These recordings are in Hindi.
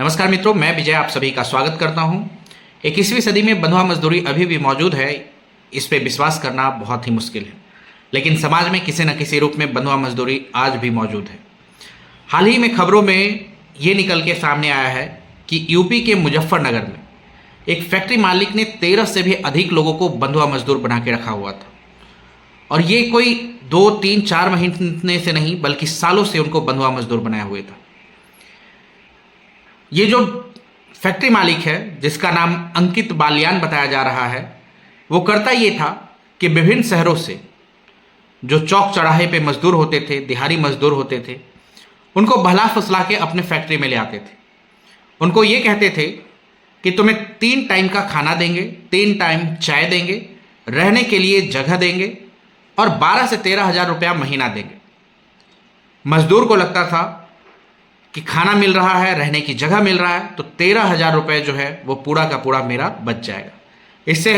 नमस्कार मित्रों, मैं विजय आप सभी का स्वागत करता हूं। 21वीं सदी में बंधुआ मजदूरी अभी भी मौजूद है, इस पे विश्वास करना बहुत ही मुश्किल है, लेकिन समाज में किसी न किसी रूप में बंधुआ मजदूरी आज भी मौजूद है। हाल ही में खबरों में ये निकल के सामने आया है कि यूपी के मुजफ्फरनगर में एक फैक्ट्री मालिक ने 13 से भी अधिक लोगों को बंधुआ मजदूर बना के रखा हुआ था, और ये कोई 2, 3, 4 महीने से नहीं बल्कि सालों से उनको बंधुआ मजदूर बनाया हुआ था। ये जो फैक्ट्री मालिक है, जिसका नाम अंकित बालियान बताया जा रहा है, वो करता ये था कि विभिन्न शहरों से जो चौक चौराहे पे मजदूर होते थे, दिहाड़ी मजदूर होते थे, उनको बहला फुसला के अपने फैक्ट्री में ले आते थे। उनको ये कहते थे कि तुम्हें 3 टाइम का खाना देंगे, 3 टाइम चाय देंगे, रहने के लिए जगह देंगे और 12 से 13 हज़ार रुपया महीना देंगे। मजदूर को लगता था कि खाना मिल रहा है, रहने की जगह मिल रहा है, तो 13 हज़ार रुपये जो है वो पूरा का पूरा मेरा बच जाएगा, इससे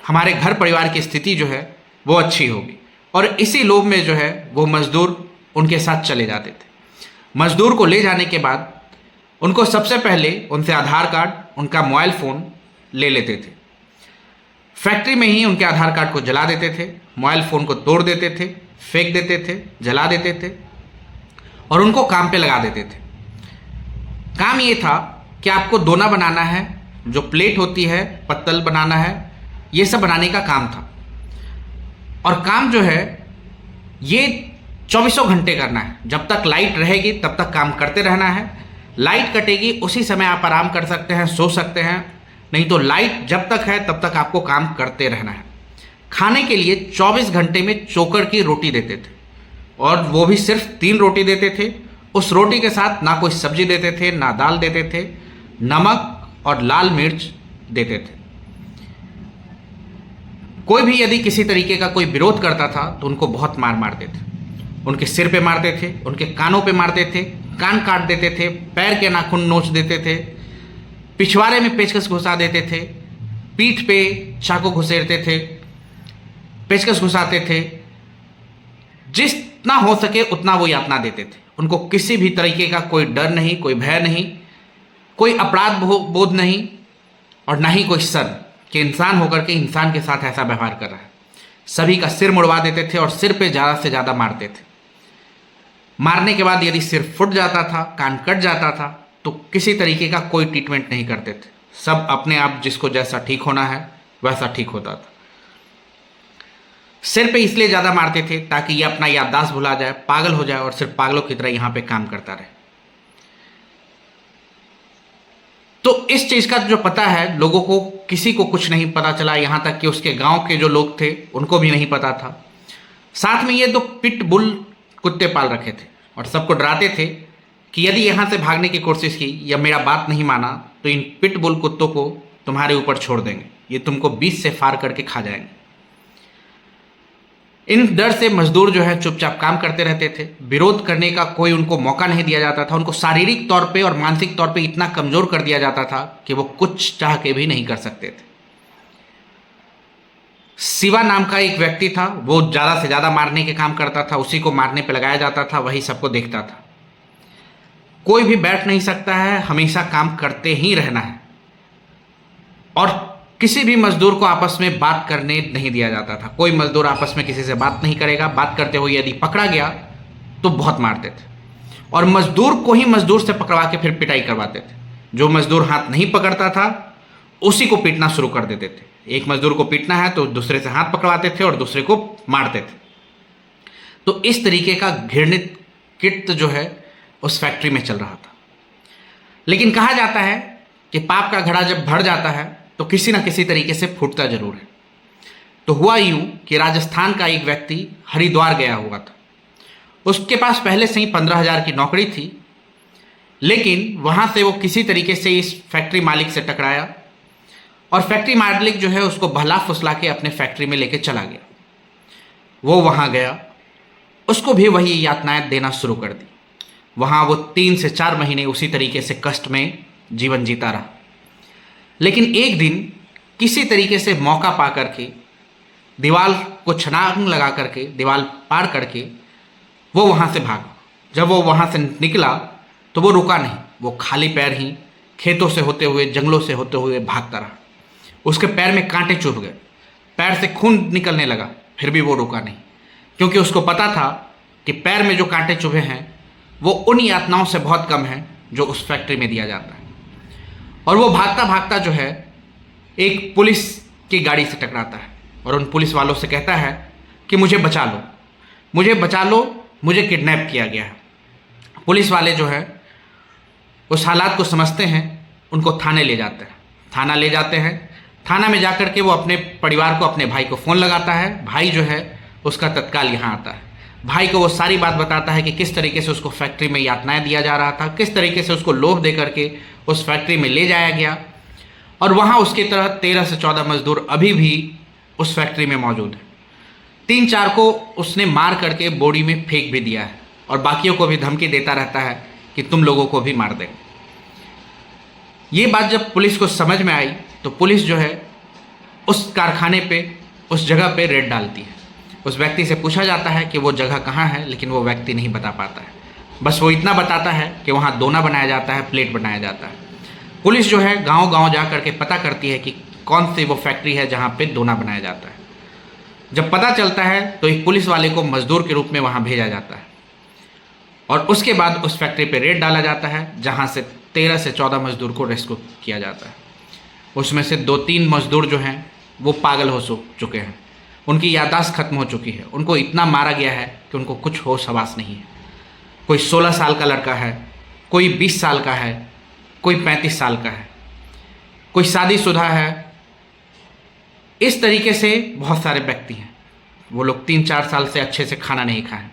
हमारे घर परिवार की स्थिति जो है वो अच्छी होगी। और इसी लोभ में जो है वो मजदूर उनके साथ चले जाते थे। मजदूर को ले जाने के बाद उनको सबसे पहले उनसे आधार कार्ड, उनका मोबाइल फ़ोन ले लेते थे। फैक्ट्री में ही उनके आधार कार्ड को जला देते थे, मोबाइल फ़ोन को तोड़ देते थे, फेंक देते थे, जला देते थे और उनको काम पे लगा देते थे। काम ये था कि आपको दोना बनाना है, जो प्लेट होती है, पत्तल बनाना है, ये सब बनाने का काम था। और काम जो है ये 24 घंटे करना है। जब तक लाइट रहेगी तब तक काम करते रहना है। लाइट कटेगी उसी समय आप आराम कर सकते हैं, सो सकते हैं, नहीं तो लाइट जब तक है तब तक आपको काम करते रहना है। खाने के लिए 24 घंटे में चोकर की रोटी देते थे, और वो भी सिर्फ 3 रोटी देते थे। उस रोटी के साथ ना कोई सब्जी देते थे, ना दाल देते थे, नमक और लाल मिर्च देते थे। कोई भी यदि किसी तरीके का कोई विरोध करता था तो उनको बहुत मार मारते थे। उनके सिर पे मारते थे, उनके कानों पे मारते थे, कान काट देते थे, पैर के नाखून नोच देते थे, पिछवाड़े में पेचकस घुसा देते थे, पीठ पे चाकू घुसेड़ते थे, पेचकस घुसाते थे। जितना हो सके उतना वो यातना देते थे। उनको किसी भी तरीके का कोई डर नहीं, कोई भय नहीं, कोई अपराध बोध नहीं, और ना ही कोई शर्म कि इंसान होकर के इंसान के साथ ऐसा व्यवहार कर रहा है। सभी का सिर मुड़वा देते थे और सिर पे ज़्यादा से ज़्यादा मारते थे। मारने के बाद यदि सिर फूट जाता था, कान कट जाता था, तो किसी तरीके का कोई ट्रीटमेंट नहीं करते थे। सब अपने आप जिसको जैसा ठीक होना है वैसा ठीक होता था। सिर पे इसलिए ज़्यादा मारते थे ताकि ये अपना याददाश्त भुला जाए, पागल हो जाए और सिर्फ पागलों की तरह यहाँ पे काम करता रहे। तो इस चीज़ का जो पता है लोगों को, किसी को कुछ नहीं पता चला, यहाँ तक कि उसके गांव के जो लोग थे उनको भी नहीं पता था। साथ में ये 2 पिट बुल कुत्ते पाल रखे थे और सबको डराते थे कि यदि यहाँ से भागने की कोशिश की या मेरा बात नहीं माना तो इन पिट बुल कुत्तों को तुम्हारे ऊपर छोड़ देंगे, ये तुमको बीच से फाड़ करके खा जाएंगे। इन डर से मजदूर जो है चुपचाप काम करते रहते थे। विरोध करने का कोई उनको मौका नहीं दिया जाता था। उनको शारीरिक तौर पे और मानसिक तौर पे इतना कमजोर कर दिया जाता था कि वो कुछ चाह के भी नहीं कर सकते थे। शिवा नाम का एक व्यक्ति था, वो ज़्यादा से ज़्यादा मारने के काम करता था, उसी को मारने पे लगाया जाता था, वही सबको देखता था। कोई भी बैठ नहीं सकता है, हमेशा काम करते ही रहना है। और किसी भी मजदूर को आपस में बात करने नहीं दिया जाता था। कोई मजदूर आपस में किसी से बात नहीं करेगा। बात करते हुए यदि पकड़ा गया तो बहुत मारते थे, और मजदूर को ही मजदूर से पकड़वा के फिर पिटाई करवाते थे। जो मजदूर हाथ नहीं पकड़ता था उसी को पीटना शुरू कर देते थे। एक मजदूर को पीटना है तो दूसरे से हाथ पकड़वाते थे और दूसरे को मारते थे। तो इस तरीके का घृणित कृत्य जो है उस फैक्ट्री में चल रहा था। लेकिन कहा जाता है कि पाप का घड़ा जब भर जाता है तो किसी न किसी तरीके से फूटता जरूर है। तो हुआ यूं कि राजस्थान का एक व्यक्ति हरिद्वार गया हुआ था। उसके पास पहले से ही 15,000 की नौकरी थी, लेकिन वहां से वो किसी तरीके से इस फैक्ट्री मालिक से टकराया, और फैक्ट्री मालिक जो है उसको बहला फुसला के अपने फैक्ट्री में लेके चला गया। वो वहां गया, उसको भी वही यातनाएं देना शुरू कर दी। वहां वो 3 से 4 महीने उसी तरीके से कष्ट में जीवन जीता रहा। लेकिन एक दिन किसी तरीके से मौका पा करके, दीवार को छलांग लगा करके, दीवार पार करके वो वहाँ से भागा। जब वो वहाँ से निकला तो वो रुका नहीं, वो खाली पैर ही खेतों से होते हुए, जंगलों से होते हुए भागता रहा। उसके पैर में कांटे चुभ गए, पैर से खून निकलने लगा, फिर भी वो रुका नहीं, क्योंकि उसको पता था कि पैर में जो कांटे चुभे हैं वो उन यातनाओं से बहुत कम है जो उस फैक्ट्री में दिया जाता है। और वो भागता भागता जो है एक पुलिस की गाड़ी से टकराता है और उन पुलिस वालों से कहता है कि मुझे बचा लो, मुझे बचा लो, मुझे किडनैप किया गया है। पुलिस वाले जो है उस हालात को समझते हैं, उनको थाने ले जाते हैं। थाना ले जाते हैं, थाना में जाकर के वो अपने परिवार को, अपने भाई को फ़ोन लगाता है। भाई जो है उसका तत्काल यहाँ आता है। भाई को वो सारी बात बताता है कि किस तरीके से उसको फैक्ट्री में यातनाएं दिया जा रहा था, किस तरीके से उसको लोभ दे करके उस फैक्ट्री में ले जाया गया, और वहाँ उसकी तरह 13 से 14 मजदूर अभी भी उस फैक्ट्री में मौजूद हैं। 3-4 को उसने मार करके बोरी में फेंक भी दिया है और बाकियों को भी धमकी देता रहता है कि तुम लोगों को भी मार देंगे। ये बात जब पुलिस को समझ में आई तो पुलिस जो है उस कारखाने पे, उस जगह पे रेड डालती है। उस व्यक्ति से पूछा जाता है कि वो जगह कहाँ है, लेकिन वो व्यक्ति नहीं बता पाता है। बस वो इतना बताता है कि वहाँ दोना बनाया जाता है, प्लेट बनाया जाता है। पुलिस जो है गांव-गांव जा करके पता करती है कि कौन सी वो फैक्ट्री है जहाँ पे दोना बनाया जाता है। जब पता चलता है तो एक पुलिस वाले को मजदूर के रूप में वहाँ भेजा जाता है और उसके बाद उस फैक्ट्री पे रेड डाला जाता है, जहाँ से 13 से 14 मजदूर को रेस्क्यू किया जाता है। उसमें से 2-3 मजदूर जो हैं वो पागल हो चुके हैं, उनकी याददाश्त खत्म हो चुकी है, उनको इतना मारा गया है कि उनको कुछ होश हवास नहीं है। कोई 16 साल का लड़का है, कोई 20 साल का है, कोई 35 साल का है, कोई शादीशुदा है। इस तरीके से बहुत सारे व्यक्ति हैं। वो लोग 3-4 साल से अच्छे से खाना नहीं खाए।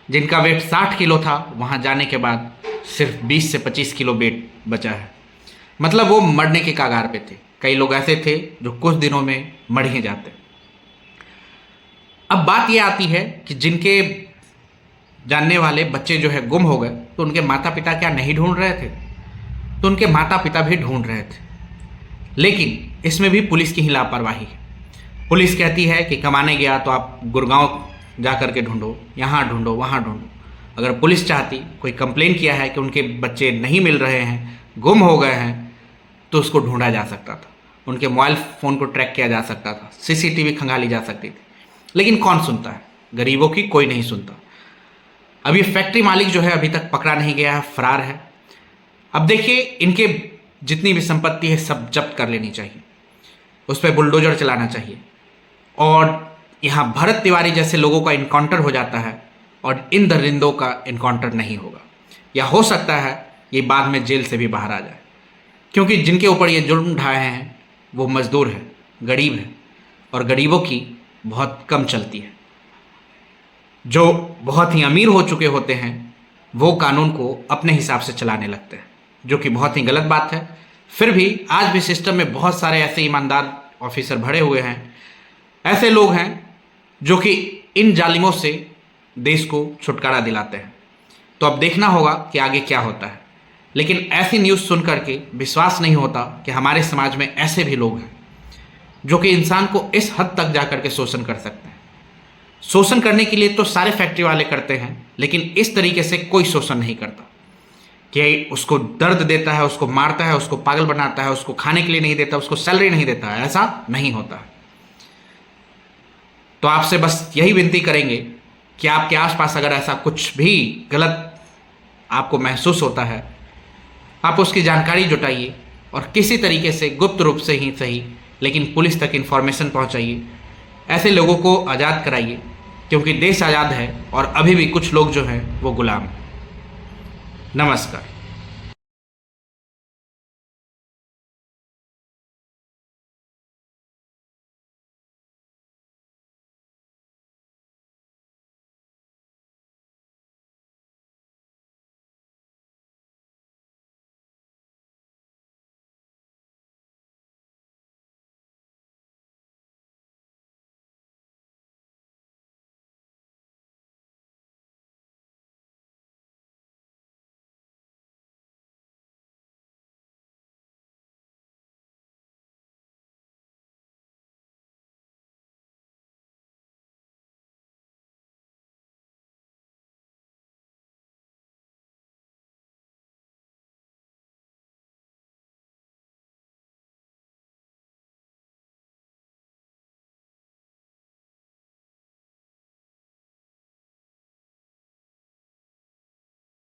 जिनका वेट 60 किलो था, वहाँ जाने के बाद सिर्फ 20 से 25 किलो वेट बचा है। मतलब वो मरने के कगार पे थे। कई लोग ऐसे थे जो कुछ दिनों में मर ही जाते। अब बात ये आती है कि जिनके जानने वाले बच्चे जो है गुम हो गए, तो उनके माता पिता क्या नहीं ढूंढ रहे थे? तो उनके माता पिता भी ढूंढ रहे थे, लेकिन इसमें भी पुलिस की ही लापरवाही है। पुलिस कहती है कि कमाने गया तो आप गुड़गांव जा कर के ढूंढो, यहाँ ढूंढो, वहाँ ढूंढो। अगर पुलिस चाहती, कोई कंप्लेन किया है कि उनके बच्चे नहीं मिल रहे हैं, गुम हो गए हैं, तो उसको ढूंढा जा सकता था, उनके मोबाइल फ़ोन को ट्रैक किया जा सकता था, CCTV खंगाली जा सकती थी। लेकिन कौन सुनता है? गरीबों की कोई नहीं सुनता। अब ये फैक्ट्री मालिक जो है अभी तक पकड़ा नहीं गया है, फरार है। अब देखिए, इनके जितनी भी संपत्ति है सब जब्त कर लेनी चाहिए, उस पर बुलडोजर चलाना चाहिए, और यहाँ भरत तिवारी जैसे लोगों का इनकाउंटर हो जाता है और इन दरिंदों का इनकाउंटर नहीं होगा। या हो सकता है ये बाद में जेल से भी बाहर आ जाए, क्योंकि जिनके ऊपर ये जुर्म ढाए हैं वो मजदूर है, गरीब है, और गरीबों की बहुत कम चलती है। जो बहुत ही अमीर हो चुके होते हैं वो कानून को अपने हिसाब से चलाने लगते हैं, जो कि बहुत ही गलत बात है। फिर भी आज भी सिस्टम में बहुत सारे ऐसे ईमानदार ऑफिसर भरे हुए हैं, ऐसे लोग हैं जो कि इन जालिमों से देश को छुटकारा दिलाते हैं। तो अब देखना होगा कि आगे क्या होता है। लेकिन ऐसी न्यूज़ सुन करके विश्वास नहीं होता कि हमारे समाज में ऐसे भी लोग हैं जो कि इंसान को इस हद तक जा कर के शोषण कर सकते हैं। शोषण करने के लिए तो सारे फैक्ट्री वाले करते हैं, लेकिन इस तरीके से कोई शोषण नहीं करता कि उसको दर्द देता है, उसको मारता है, उसको पागल बनाता है, उसको खाने के लिए नहीं देता, उसको सैलरी नहीं देता है। ऐसा नहीं होता है। तो आपसे बस यही विनती करेंगे कि आपके आसपास अगर ऐसा कुछ भी गलत आपको महसूस होता है, आप उसकी जानकारी जुटाइए और किसी तरीके से गुप्त रूप से ही सही, लेकिन पुलिस तक इन्फॉर्मेशन पहुंचाइए। ऐसे लोगों को आज़ाद कराइए, क्योंकि देश आज़ाद है और अभी भी कुछ लोग जो हैं वो गुलाम हैं। नमस्कार।